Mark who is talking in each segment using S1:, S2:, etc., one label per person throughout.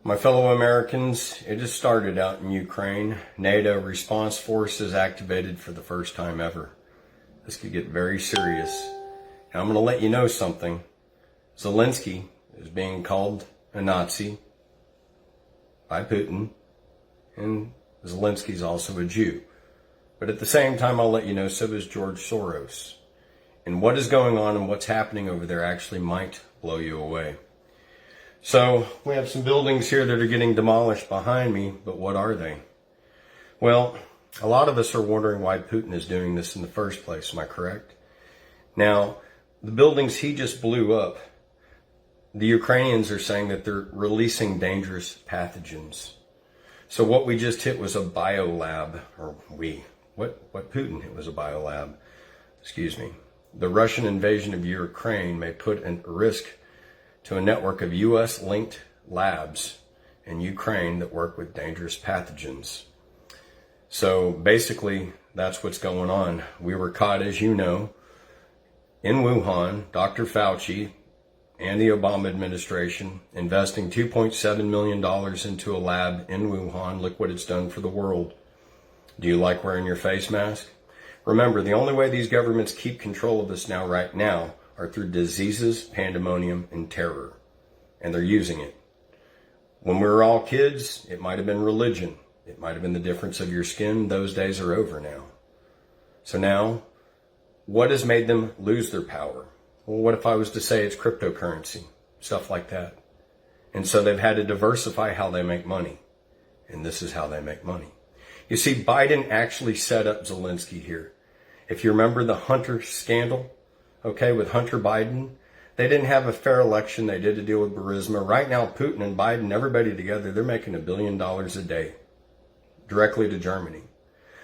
S1: My fellow Americans, it has started out in Ukraine. NATO response force is activated for the first time ever. This could get very serious. And I'm going to let you know something. Zelensky is being called a Nazi by Putin, and Zelensky's also a Jew. But at the same time, I'll let you know, so is George Soros. And what is going on and what's happening over there actually might blow you away. So we have some buildings here that are getting demolished behind me, but what are they? Well, a lot of us are wondering why Putin is doing this in the first place, am I correct? Now, the buildings he just blew up, the Ukrainians are saying that they're releasing dangerous pathogens. So what we just hit was a biolab, or what Putin hit was a biolab, excuse me. The Russian invasion of Ukraine may put at risk to a network of U.S.-linked labs in Ukraine that work with dangerous pathogens. So basically, that's what's going on. We were caught, as you know, in Wuhan, Dr. Fauci and the Obama administration investing $2.7 million into a lab in Wuhan. Look what it's done for the world. Do you like wearing your face mask? Remember, the only way these governments keep control of us right now are through diseases, pandemonium, and terror. And they're using it. When we were all kids, it might have been religion. It might have been the difference of your skin. Those days are over now. So now, what has made them lose their power? Well, what if I was to say it's cryptocurrency? Stuff like that. And so they've had to diversify how they make money. And this is how they make money. You see, Biden actually set up Zelensky here. If you remember the Hunter scandal, okay, with Hunter Biden, they didn't have a fair election. They did a deal with Burisma. Right now, Putin and Biden, everybody together, they're making $1 billion a day directly to Germany.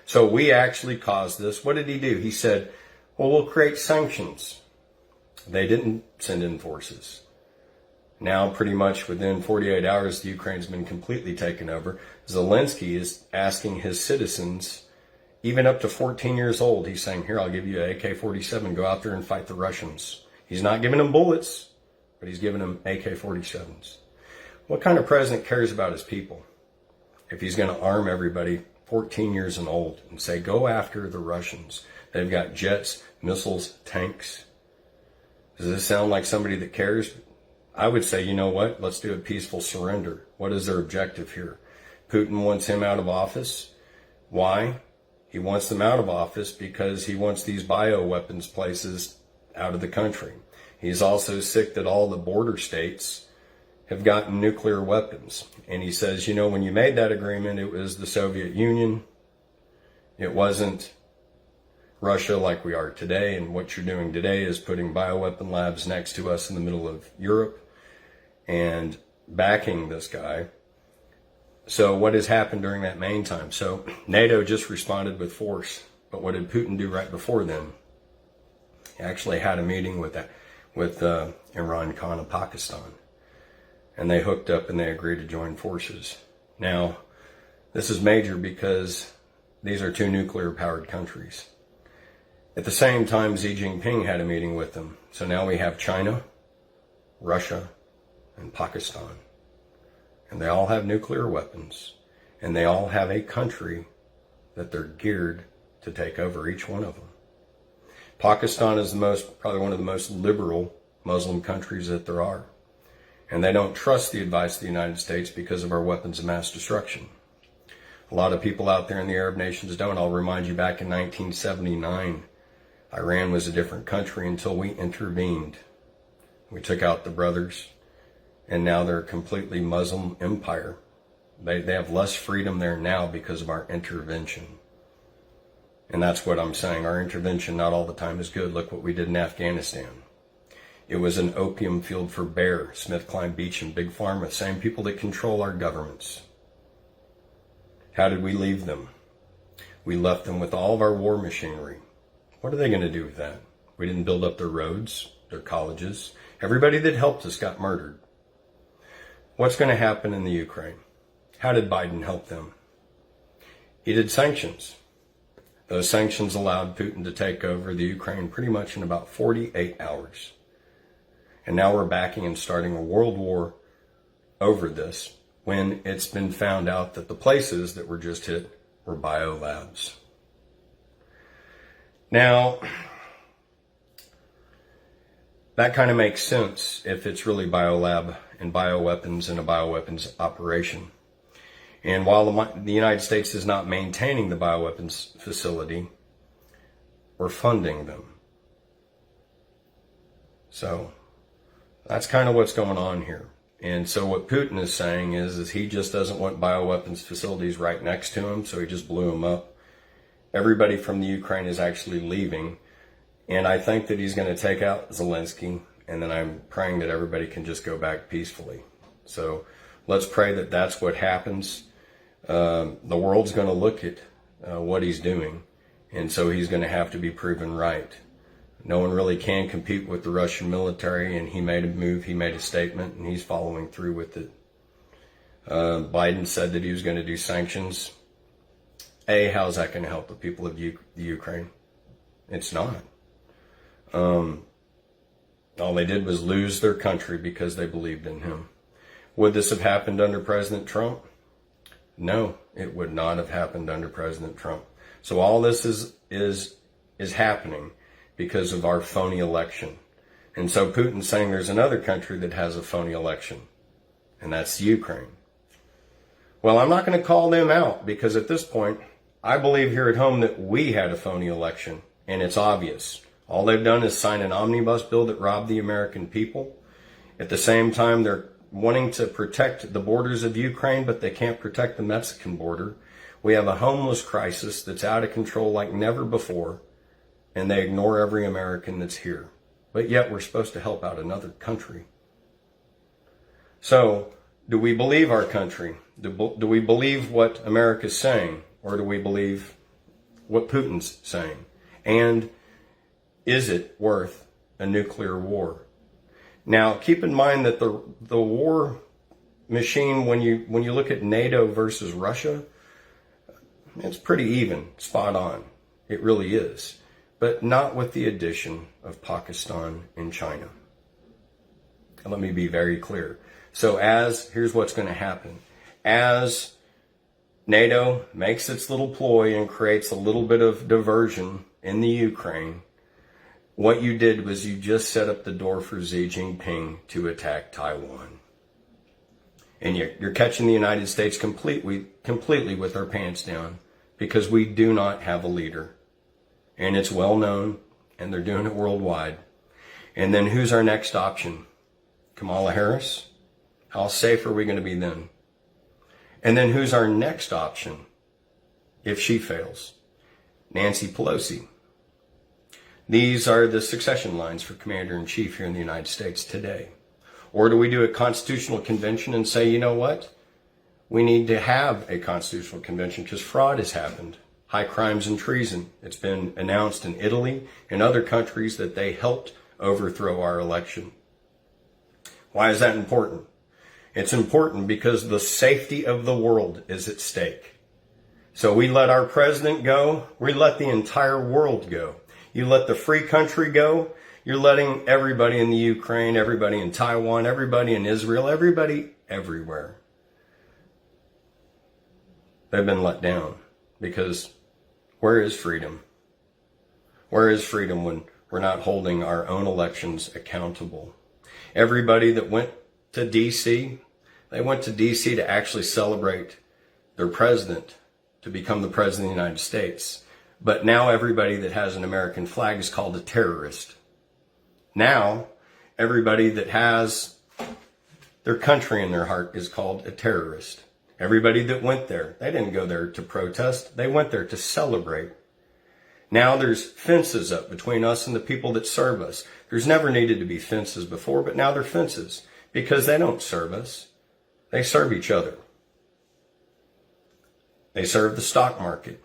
S1: So we actually caused this. What did he do? He said, well, we'll create sanctions. They didn't send in forces. Now, pretty much within 48 hours, the Ukraine's been completely taken over. Zelensky is asking his citizens, even up to 14 years old, he's saying, here, I'll give you an AK-47, go out there and fight the Russians. He's not giving them bullets, but he's giving them AK-47s. What kind of president cares about his people if he's going to arm everybody 14 years and old and say, go after the Russians? They've got jets, missiles, tanks. Does this sound like somebody that cares? I would say, you know what? Let's do a peaceful surrender. What is their objective here? Putin wants him out of office. Why? He wants them out of office because he wants these bioweapons places out of the country. He's also sick that all the border states have gotten nuclear weapons. And he says, you know, when you made that agreement, it was the Soviet Union. It wasn't Russia like we are today. And what you're doing today is putting bioweapon labs next to us in the middle of Europe and backing this guy. So what has happened during that main time? So NATO just responded with force. But what did Putin do right before then? He actually had a meeting with Imran Khan of Pakistan. And they hooked up and they agreed to join forces. Now, this is major because these are two nuclear-powered countries. At the same time, Xi Jinping had a meeting with them. So now we have China, Russia, and Pakistan. And they all have nuclear weapons. And they all have a country that they're geared to take over, each one of them. Pakistan is probably one of the most liberal Muslim countries that there are. And they don't trust the advice of the United States because of our weapons of mass destruction. A lot of people out there in the Arab nations don't. I'll remind you, back in 1979, Iran was a different country until we intervened. We took out the brothers, and now they're a completely Muslim empire. They have less freedom there now because of our intervention. And that's what I'm saying. Our intervention not all the time is good. Look what we did in Afghanistan. It was an opium field for Bayer, SmithKline Beach, and Big Pharma, same people that control our governments. How did we leave them? We left them with all of our war machinery. What are they going to do with that? We didn't build up their roads, their colleges. Everybody that helped us got murdered. What's going to happen in the Ukraine? How did Biden help them? He did sanctions. Those sanctions allowed Putin to take over the Ukraine pretty much in about 48 hours. And now we're backing and starting a world war over this. when it's been found out that the places that were just hit were biolabs. Now, that kind of makes sense if it's really biolab and bioweapons and a bioweapons operation. And while the United States is not maintaining the bioweapons facility, we're funding them. So that's kind of what's going on here. And so what Putin is saying is he just doesn't want bioweapons facilities right next to him, so he just blew them up. Everybody from the Ukraine is actually leaving, and I think that he's going to take out Zelensky, and then I'm praying that everybody can just go back peacefully. So let's pray that that's what happens. The world's going to look at what he's doing, and so he's going to have to be proven right. No one really can compete with the Russian military, and he made a move, he made a statement, and he's following through with it. Biden said that he was going to do sanctions. How's that going to help the people of the Ukraine? It's not. All they did was lose their country because they believed in him. Would this have happened under President Trump? No, it would not have happened under President Trump. So all this is happening because of our phony election. And so Putin's saying there's another country that has a phony election, and that's Ukraine. Well, I'm not going to call them out, because at this point, I believe here at home that we had a phony election, and it's obvious. All they've done is sign an omnibus bill that robbed the American people. At the same time, they're wanting to protect the borders of Ukraine, but they can't protect the Mexican border. We have a homeless crisis that's out of control like never before, and they ignore every American that's here. But yet we're supposed to help out another country. So, do we believe our country? Do we believe what America's saying? Or do we believe what Putin's saying? And is it worth a nuclear war? Now, keep in mind that the war machine, when you look at NATO versus Russia, it's pretty even, spot on. It really is. But not with the addition of Pakistan and China. And let me be very clear. So here's what's going to happen. As NATO makes its little ploy and creates a little bit of diversion in the Ukraine, what you did was you just set up the door for Xi Jinping to attack Taiwan. And you're catching the United States completely with our pants down, because we do not have a leader. And it's well known, and they're doing it worldwide. And then who's our next option? Kamala Harris? How safe are we going to be then? And then who's our next option if she fails? Nancy Pelosi. These are the succession lines for Commander-in-Chief here in the United States today. Or do we do a constitutional convention and say, you know what? We need to have a constitutional convention because fraud has happened. High crimes and treason. It's been announced in Italy and other countries that they helped overthrow our election. Why is that important? It's important because the safety of the world is at stake. So we let our president go, we let the entire world go. You let the free country go, you're letting everybody in the Ukraine, everybody in Taiwan, everybody in Israel, everybody everywhere. They've been let down because where is freedom? Where is freedom when we're not holding our own elections accountable? Everybody that went to D.C., they went to D.C. to actually celebrate their president to become the president of the United States. But now everybody that has an American flag is called a terrorist. Now, everybody that has their country in their heart is called a terrorist. Everybody that went there, they didn't go there to protest. They went there to celebrate. Now there's fences up between us and the people that serve us. There's never needed to be fences before, but now there are fences because they don't serve us. They serve each other. They serve the stock market.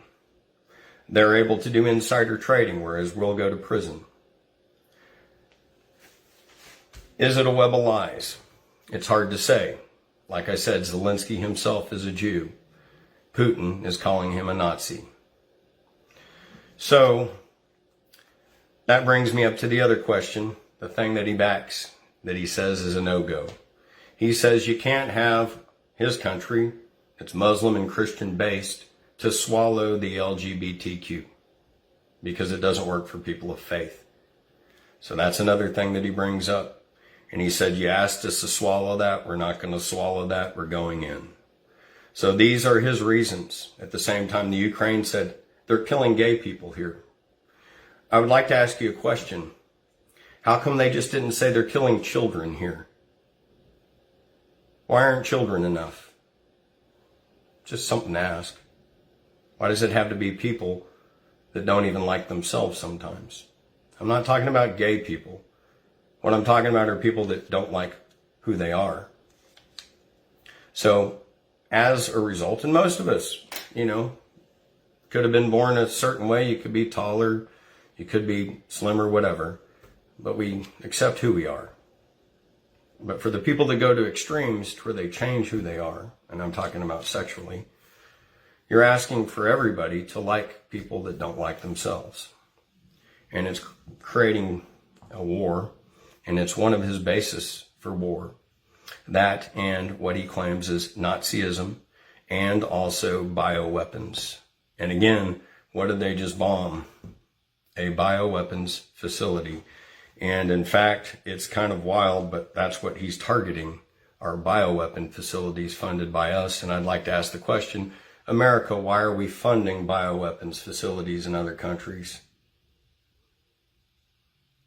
S1: They're able to do insider trading, whereas we'll go to prison. Is it a web of lies? It's hard to say. Like I said, Zelensky himself is a Jew. Putin is calling him a Nazi. So, that brings me up to the other question, the thing that he backs, that he says is a no-go. He says you can't have his country, it's Muslim and Christian based, to swallow the LGBTQ because it doesn't work for people of faith. So that's another thing that he brings up. And he said, you asked us to swallow that. We're not going to swallow that. We're going in. So these are his reasons. At the same time, the Ukraine said, they're killing gay people here. I would like to ask you a question. How come they just didn't say they're killing children here? Why aren't children enough? Just something to ask. Why does it have to be people that don't even like themselves sometimes? I'm not talking about gay people. What I'm talking about are people that don't like who they are. So, as a result, and most of us, could have been born a certain way. You could be taller, you could be slimmer, whatever. But we accept who we are. But for the people that go to extremes to where they change who they are, and I'm talking about sexually, you're asking for everybody to like people that don't like themselves. And it's creating a war, and it's one of his bases for war. That and what he claims is Nazism and also bioweapons. And again, what did they just bomb? A bioweapons facility. And in fact, it's kind of wild, but that's what he's targeting, our bioweapon facilities funded by us. And I'd like to ask the question, America, why are we funding bioweapons facilities in other countries?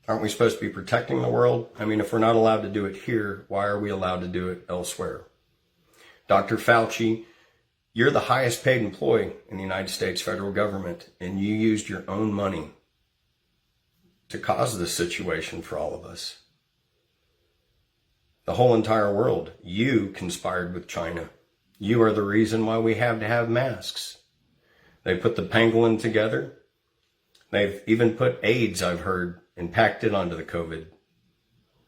S1: Aren't we supposed to be protecting the world? I mean, if we're not allowed to do it here, why are we allowed to do it elsewhere? Dr. Fauci, you're the highest paid employee in the United States federal government, and you used your own money to cause this situation for all of us. The whole entire world, you conspired with China. You are the reason why we have to have masks. They put the pangolin together. They've even put AIDS, I've heard, and packed it onto the COVID.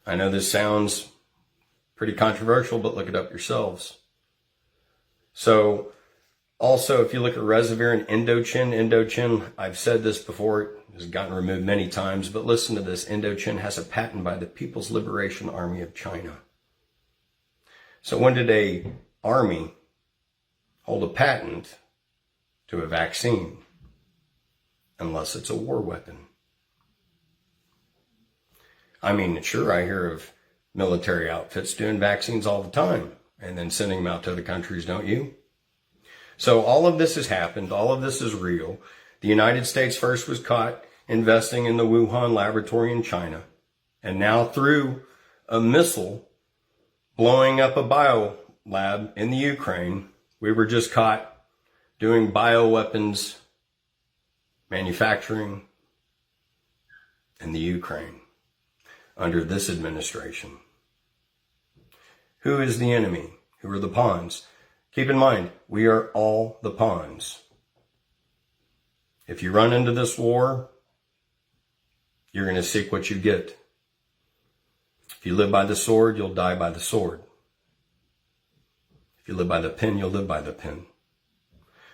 S1: I know this sounds pretty controversial, but look it up yourselves. So, also, if you look at Remdesivir and Indochin, I've said this before, it has gotten removed many times, but listen to this. Indochin has a patent by the People's Liberation Army of China. So when did a army hold a patent to a vaccine? Unless it's a war weapon. I mean, sure, I hear of military outfits doing vaccines all the time and then sending them out to other countries, don't you? So all of this has happened. All of this is real. The United States first was caught investing in the Wuhan laboratory in China. And now through a missile blowing up a bio lab in the Ukraine, we were just caught doing bioweapons manufacturing in the Ukraine under this administration. Who is the enemy? Who are the pawns? Keep in mind, we are all the pawns. If you run into this war, you're going to seek what you get. If you live by the sword, you'll die by the sword. If you live by the pen, you'll live by the pen.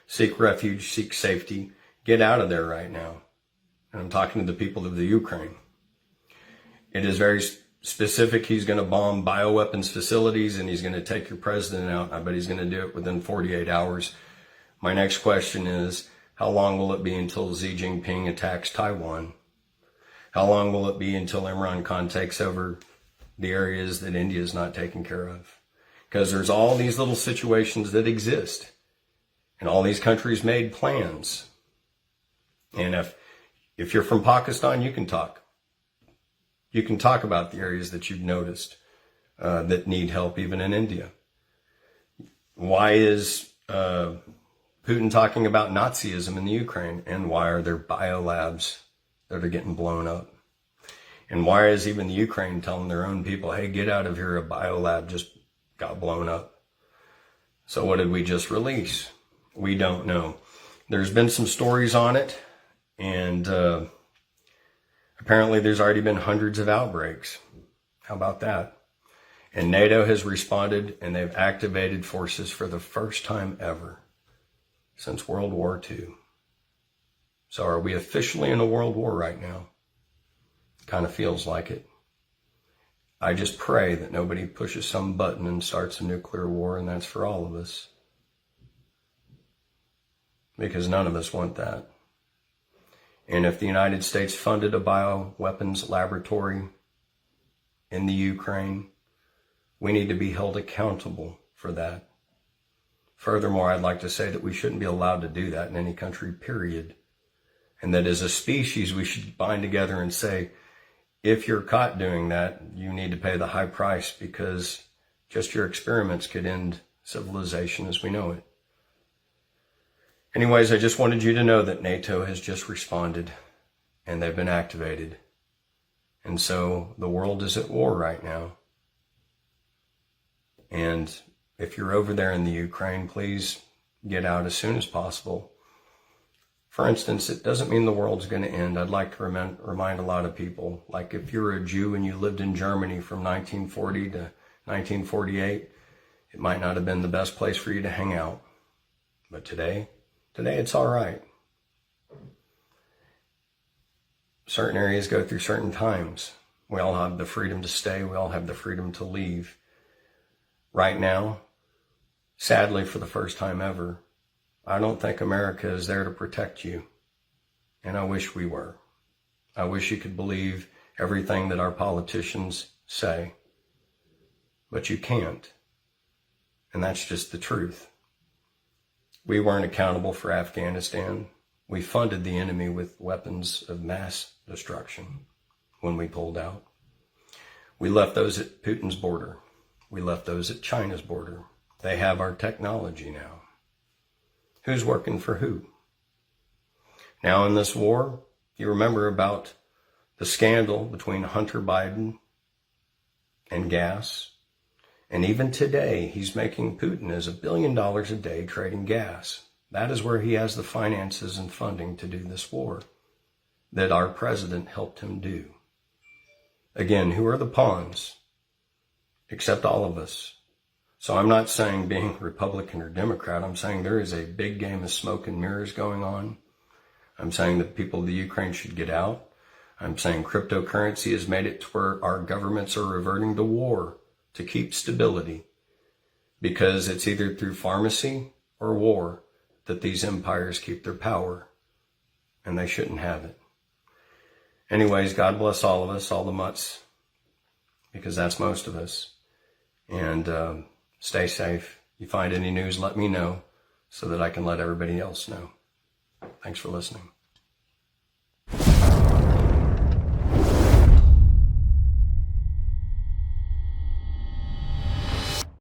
S1: Seek refuge, seek safety. Get out of there right now. And I'm talking to the people of the Ukraine. It is very specific. He's going to bomb bioweapons facilities and he's going to take your president out. I bet he's going to do it within 48 hours. My next question is, how long will it be until Xi Jinping attacks Taiwan? How long will it be until Imran Khan takes over the areas that India is not taking care of? Because there's all these little situations that exist. And all these countries made plans. And if you're from Pakistan, you can talk. You can talk about the areas that you've noticed that need help, even in India. Why is Putin talking about Nazism in the Ukraine? And why are there biolabs that are getting blown up? And why is even the Ukraine telling their own people, hey, get out of here, a biolab just got blown up? So what did we just release? We don't know. There's been some stories on it, and apparently there's already been hundreds of outbreaks. How about that? And NATO has responded, and they've activated forces for the first time ever since World War II. So are we officially in a world war right now? Kind of feels like it. I just pray that nobody pushes some button and starts a nuclear war, and that's for all of us. Because none of us want that. And if the United States funded a bioweapons laboratory in the Ukraine, we need to be held accountable for that. Furthermore, I'd like to say that we shouldn't be allowed to do that in any country, period. And that as a species, we should bind together and say, if you're caught doing that, you need to pay the high price, because just your experiments could end civilization as we know it. Anyways, I just wanted you to know that NATO has just responded and they've been activated. And so the world is at war right now. And if you're over there in the Ukraine, please get out as soon as possible. For instance, it doesn't mean the world's going to end. I'd like to remind a lot of people, like if you're a Jew and you lived in Germany from 1940 to 1948, it might not have been the best place for you to hang out. But today it's all right. Certain areas go through certain times. We all have the freedom to stay. We all have the freedom to leave. Right now, sadly, for the first time ever, I don't think America is there to protect you. And I wish we were. I wish you could believe everything that our politicians say. But you can't. And that's just the truth. We weren't accountable for Afghanistan. We funded the enemy with weapons of mass destruction when we pulled out. We left those at Putin's border. We left those at China's border. They have our technology now. Who's working for who? Now in this war, you remember about the scandal between Hunter Biden and gas. And even today, he's making Putin as $1 billion a day trading gas. That is where he has the finances and funding to do this war that our president helped him do. Again, who are the pawns? Except all of us. So I'm not saying being Republican or Democrat. I'm saying there is a big game of smoke and mirrors going on. I'm saying that people of the Ukraine should get out. I'm saying cryptocurrency has made it to where our governments are reverting to war to keep stability, because it's either through pharmacy or war that these empires keep their power, and they shouldn't have it. Anyways, God bless all of us, all the mutts, because that's most of us. And stay safe. If you find any news, let me know so that I can let everybody else know. Thanks for listening.